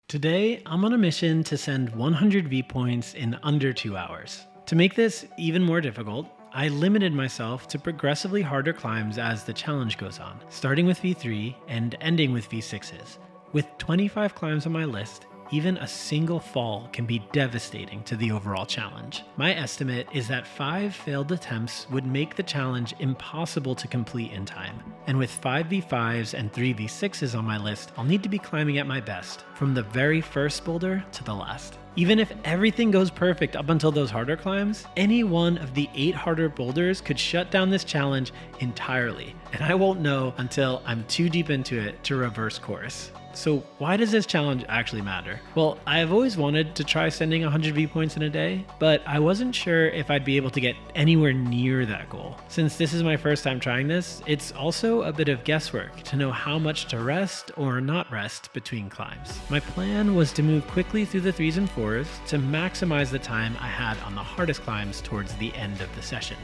Today, I'm on a mission to send 100 V points in under 2 hours. To make this even more difficult, I limited myself to progressively harder climbs as the challenge goes on, starting with V3 and ending with V6s. With 25 climbs on my list, even a single fall can be devastating to the overall challenge. My estimate is that 5 failed attempts would make the challenge impossible to complete in time. And with 5 V5s and 3 V6s on my list, I'll need to be climbing at my best, from the very first boulder to the last. Even if everything goes perfect up until those harder climbs, any one of the 8 harder boulders could shut down this challenge entirely, and I won't know until I'm too deep into it to reverse course. So why does this challenge actually matter? Well, I have always wanted to try sending 100 V points in a day, but I wasn't sure if I'd be able to get anywhere near that goal. Since this is my first time trying this, it's also a bit of guesswork to know how much to rest or not rest between climbs. My plan was to move quickly through the 3s and 4s to maximize the time I had on the hardest climbs towards the end of the session,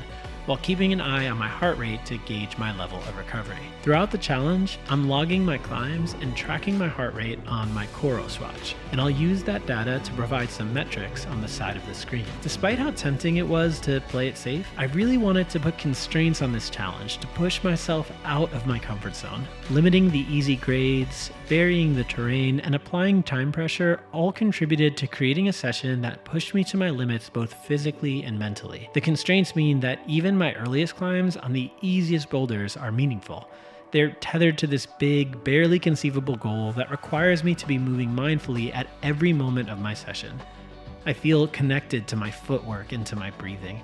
while keeping an eye on my heart rate to gauge my level of recovery. Throughout the challenge, I'm logging my climbs and tracking my heart rate on my COROS watch, and I'll use that data to provide some metrics on the side of the screen. Despite how tempting it was to play it safe, I really wanted to put constraints on this challenge to push myself out of my comfort zone. Limiting the easy grades, varying the terrain, and applying time pressure all contributed to creating a session that pushed me to my limits both physically and mentally. The constraints mean that even my earliest climbs on the easiest boulders are meaningful. They're tethered to this big, barely conceivable goal that requires me to be moving mindfully at every moment of my session. I feel connected to my footwork and to my breathing.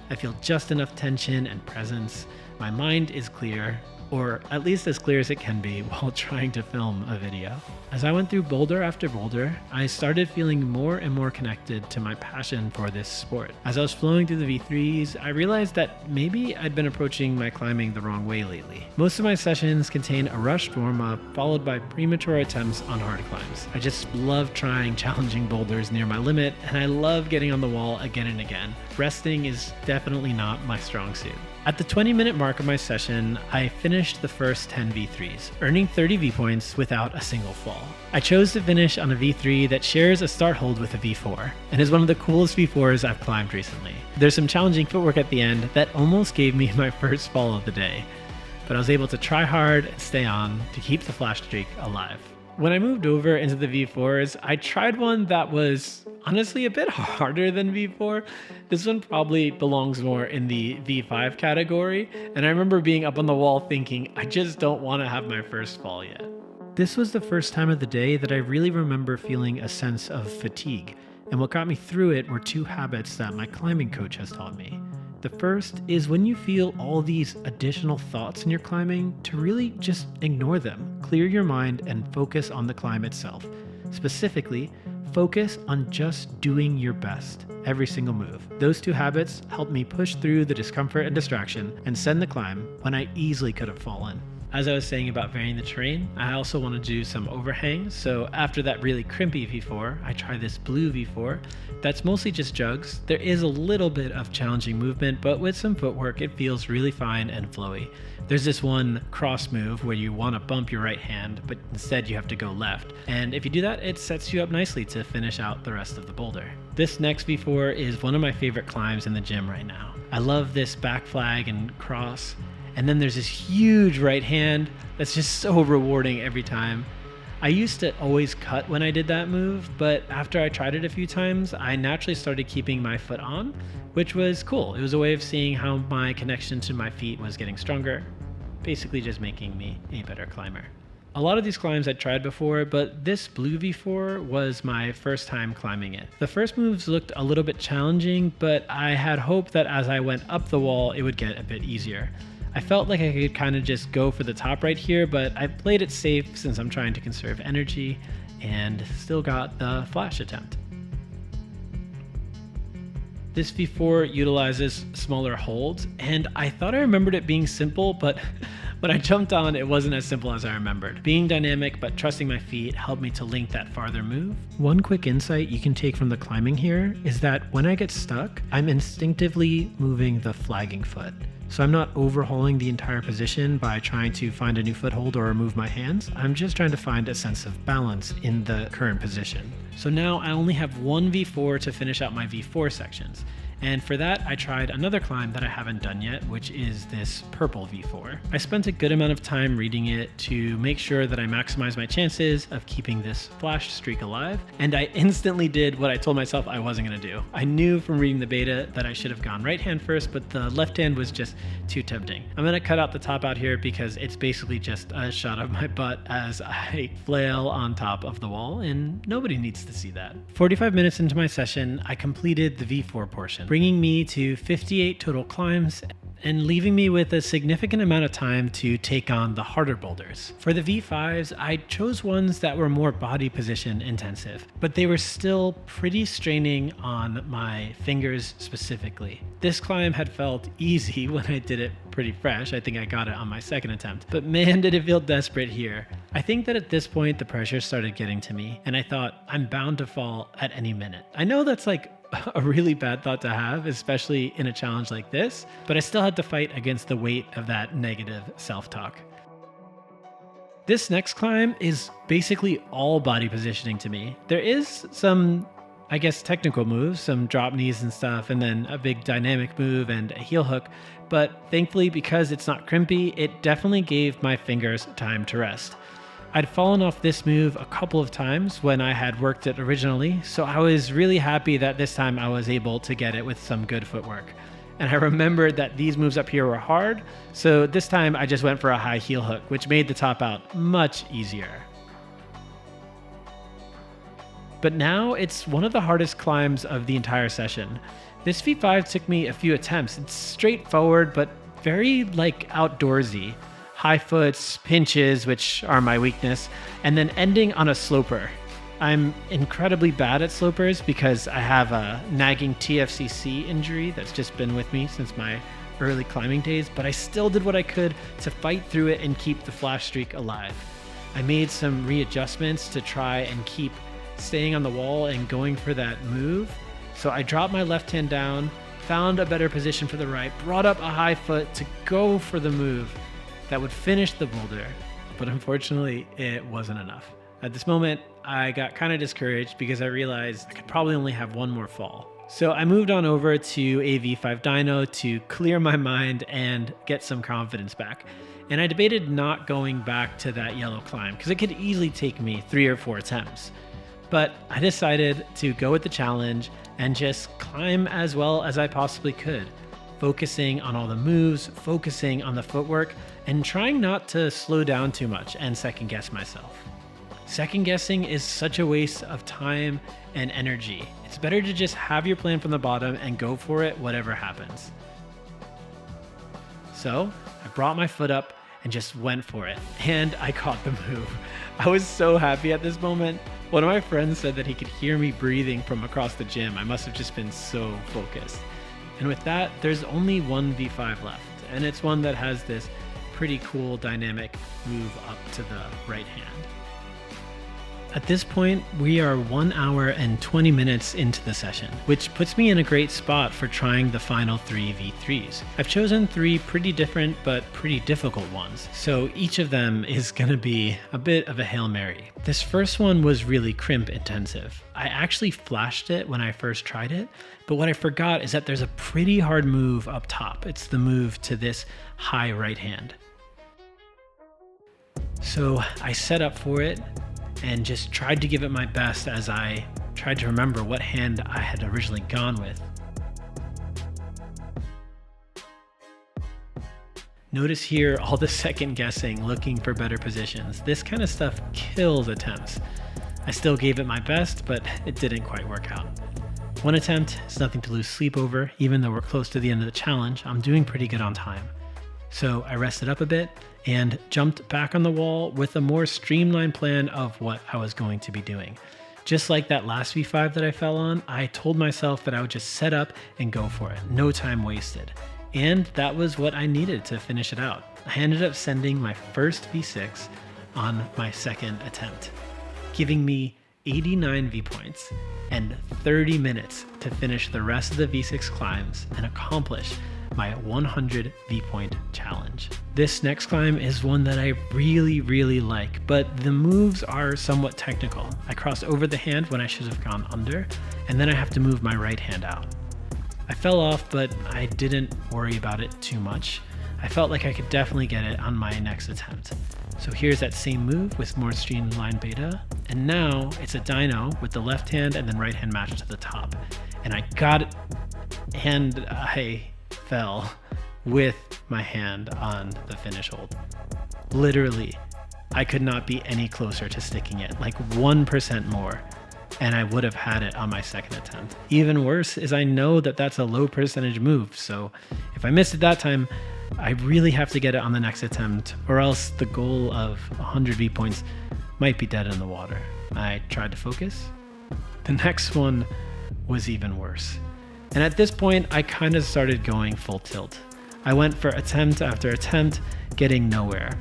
I feel just enough tension and presence. My mind is clear, or at least as clear as it can be while trying to film a video. As I went through boulder after boulder, I started feeling more and more connected to my passion for this sport. As I was flowing through the V3s, I realized that maybe I'd been approaching my climbing the wrong way lately. Most of my sessions contain a rushed warm-up followed by premature attempts on hard climbs. I just love trying challenging boulders near my limit, and I love getting on the wall again and again. Resting is definitely not my strong suit. At the 20-minute mark of my session, I finished the first 10 V3s, earning 30 V points without a single fall. I chose to finish on a V3 that shares a start hold with a V4, and is one of the coolest V4s I've climbed recently. There's some challenging footwork at the end that almost gave me my first fall of the day, but I was able to try hard and stay on to keep the flash streak alive. When I moved over into the V4s, I tried one that was honestly a bit harder than V4. This one probably belongs more in the V5 category, and I remember being up on the wall thinking, I just don't want to have my first fall yet. This was the first time of the day that I really remember feeling a sense of fatigue, and what got me through it were 2 habits that my climbing coach has taught me. The first is when you feel all these additional thoughts in your climbing, to really just ignore them, clear your mind, and focus on the climb itself. Specifically, focus on just doing your best every single move. Those 2 habits helped me push through the discomfort and distraction and send the climb when I easily could have fallen. As I was saying about varying the terrain, I also want to do some overhangs, so after that really crimpy V4, I try this blue V4 that's mostly just jugs. There is a little bit of challenging movement, but with some footwork it feels really fine and flowy. There's this one cross move where you want to bump your right hand, but instead you have to go left, and if you do that, it sets you up nicely to finish out the rest of the boulder. This next V4 is one of my favorite climbs in the gym right now. I love this back flag and cross. And then there's this huge right hand that's just so rewarding every time. I used to always cut when I did that move, but after I tried it a few times, I naturally started keeping my foot on, which was cool. It was a way of seeing how my connection to my feet was getting stronger, basically just making me a better climber. A lot of these climbs I'd tried before, but this blue V4 was my first time climbing it. The first moves looked a little bit challenging, but I had hope that as I went up the wall, it would get a bit easier. I felt like I could kind of just go for the top right here, but I played it safe since I'm trying to conserve energy and still got the flash attempt. This V4 utilizes smaller holds, and I thought I remembered it being simple, but when I jumped on, it wasn't as simple as I remembered. Being dynamic but trusting my feet helped me to link that farther move. One quick insight you can take from the climbing here is that when I get stuck, I'm instinctively moving the flagging foot. So I'm not overhauling the entire position by trying to find a new foothold or remove my hands. I'm just trying to find a sense of balance in the current position. So now I only have one V4 to finish out my V4 sections. And for that, I tried another climb that I haven't done yet, which is this purple V4. I spent a good amount of time reading it to make sure that I maximize my chances of keeping this flash streak alive, and I instantly did what I told myself I wasn't gonna do. I knew from reading the beta that I should have gone right hand first, but the left hand was just too tempting. I'm gonna cut out the top out here because it's basically just a shot of my butt as I flail on top of the wall, and nobody needs to see that. 45 minutes into my session, I completed the V4 portion, bringing me to 58 total climbs and leaving me with a significant amount of time to take on the harder boulders. For the V5s, I chose ones that were more body position intensive, but they were still pretty straining on my fingers specifically. This climb had felt easy when I did it pretty fresh. I think I got it on my second attempt, but man, did it feel desperate here. I think that at this point, the pressure started getting to me, and I thought, I'm bound to fall at any minute. I know that's like a really bad thought to have, especially in a challenge like this, but I still had to fight against the weight of that negative self-talk. This next climb is basically all body positioning to me. There is some, I guess, technical moves, some drop knees and stuff, and then a big dynamic move and a heel hook, but thankfully, because it's not crimpy, it definitely gave my fingers time to rest. I'd fallen off this move a couple of times when I had worked it originally, so I was really happy that this time I was able to get it with some good footwork. And I remembered that these moves up here were hard, so this time I just went for a high heel hook, which made the top out much easier. But now it's one of the hardest climbs of the entire session. This V5 took me a few attempts. It's straightforward, but very outdoorsy. High foots, pinches, which are my weakness, and then ending on a sloper. I'm incredibly bad at slopers because I have a nagging TFCC injury that's just been with me since my early climbing days, but I still did what I could to fight through it and keep the flash streak alive. I made some readjustments to try and keep staying on the wall and going for that move. So I dropped my left hand down, found a better position for the right, brought up a high foot to go for the move that would finish the boulder, but unfortunately it wasn't enough. At this moment, I got kind of discouraged because I realized I could probably only have one more fall. So I moved on over to a V5 dyno to clear my mind and get some confidence back. And I debated not going back to that yellow climb because it could easily take me 3 or 4 attempts. But I decided to go with the challenge and just climb as well as I possibly could, focusing on all the moves, focusing on the footwork, and trying not to slow down too much and second guess myself. Second guessing is such a waste of time and energy. It's better to just have your plan from the bottom and go for it, whatever happens. So I brought my foot up and just went for it, and I caught the move. I was so happy at this moment. One of my friends said that he could hear me breathing from across the gym. I must have just been so focused. And with that, there's only one V5 left, and it's one that has this pretty cool dynamic move up to the right hand. At this point, we are 1 hour and 20 minutes into the session, which puts me in a great spot for trying the final 3 V3s. I've chosen 3 pretty different but pretty difficult ones, so each of them is going to be a bit of a Hail Mary. This first one was really crimp intensive. I actually flashed it when I first tried it, but what I forgot is that there's a pretty hard move up top. It's the move to this high right hand. So I set up for it and just tried to give it my best as I tried to remember what hand I had originally gone with. Notice here all the second guessing, looking for better positions. This kind of stuff kills attempts. I still gave it my best, but it didn't quite work out. One attempt is nothing to lose sleep over. Even though we're close to the end of the challenge, I'm doing pretty good on time. So I rested up a bit and jumped back on the wall with a more streamlined plan of what I was going to be doing. Just like that last V5 that I fell on, I told myself that I would just set up and go for it. No time wasted. And that was what I needed to finish it out. I ended up sending my first V6 on my second attempt, giving me 89 V points and 30 minutes to finish the rest of the V6 climbs and accomplish my 100 V-point challenge. This next climb is one that I really like, but the moves are somewhat technical. I cross over the hand when I should have gone under, and then I have to move my right hand out. I fell off, but I didn't worry about it too much. I felt like I could definitely get it on my next attempt. So here's that same move with more streamlined beta, and now it's a dyno with the left hand and then right hand matched to the top. And I got it, and I fell with my hand on the finish hold. Literally, I could not be any closer to sticking it, like 1% more, and I would have had it on my second attempt. Even worse is I know that that's a low percentage move, so if I missed it that time, I really have to get it on the next attempt, or else the goal of 100 V points might be dead in the water. I tried to focus. The next one was even worse. And at this point, I kind of started going full tilt. I went for attempt after attempt, getting nowhere.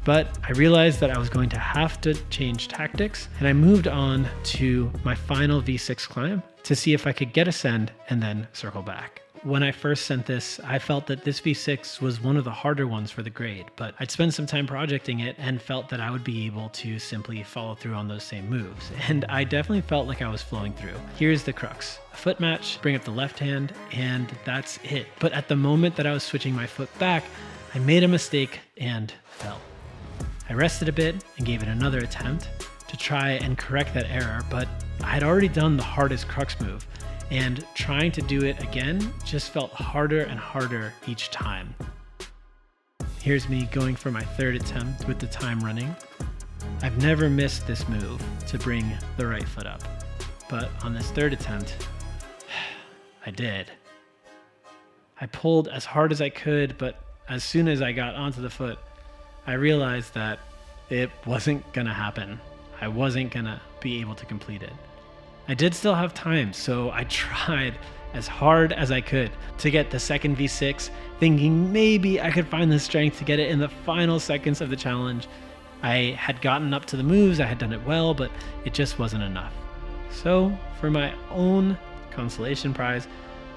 But I realized that I was going to have to change tactics, and I moved on to my final V6 climb to see if I could get a send and then circle back. When I first sent this, I felt that this V6 was one of the harder ones for the grade, but I'd spent some time projecting it and felt that I would be able to simply follow through on those same moves. And I definitely felt like I was flowing through. Here's the crux. A foot match, bring up the left hand, and that's it. But at the moment that I was switching my foot back, I made a mistake and fell. I rested a bit and gave it another attempt to try and correct that error, but I'd already done the hardest crux move, and trying to do it again just felt harder and harder each time. Here's me going for my third attempt with the time running. I've never missed this move to bring the right foot up, but on this third attempt, I did. I pulled as hard as I could, but as soon as I got onto the foot, I realized that it wasn't gonna happen. I wasn't gonna be able to complete it. I did still have time, so I tried as hard as I could to get the second V6, thinking maybe I could find the strength to get it in the final seconds of the challenge. I had gotten up to the moves, I had done it well, but it just wasn't enough. So for my own consolation prize,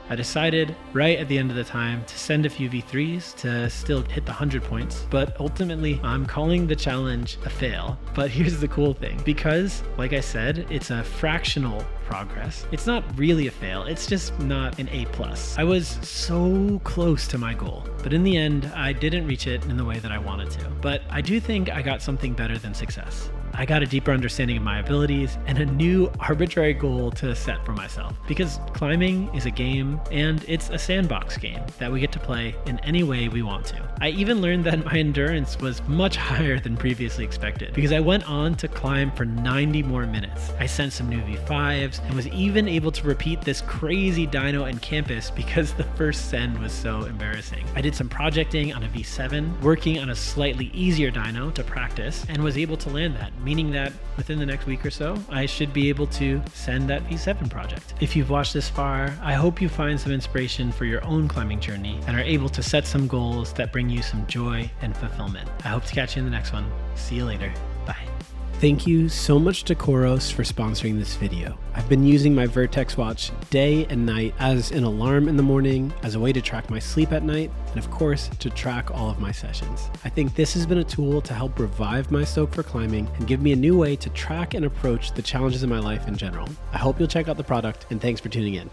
I decided right at the end of the time to send a few V3s to still hit the 100 points, but ultimately I'm calling the challenge a fail. But here's the cool thing, because like I said, it's a fractional progress. It's not really a fail, it's just not an A+. I was so close to my goal, but in the end, I didn't reach it in the way that I wanted to. But I do think I got something better than success. I got a deeper understanding of my abilities and a new arbitrary goal to set for myself. Because climbing is a game, and it's a sandbox game that we get to play in any way we want to. I even learned that my endurance was much higher than previously expected, because I went on to climb for 90 more minutes. I sent some new V5s and was even able to repeat this crazy dyno in campus because the first send was so embarrassing. I did some projecting on a V7, working on a slightly easier dyno to practice, and was able to land that, meaning that within the next week or so, I should be able to send that V7 project. If you've watched this far, I hope you find some inspiration for your own climbing journey and are able to set some goals that bring you some joy and fulfillment. I hope to catch you in the next one. See you later. Bye. Thank you so much to COROS for sponsoring this video. I've been using my VERTIX watch day and night as an alarm in the morning, as a way to track my sleep at night, and of course, to track all of my sessions. I think this has been a tool to help revive my stoke for climbing and give me a new way to track and approach the challenges in my life in general. I hope you'll check out the product, and thanks for tuning in.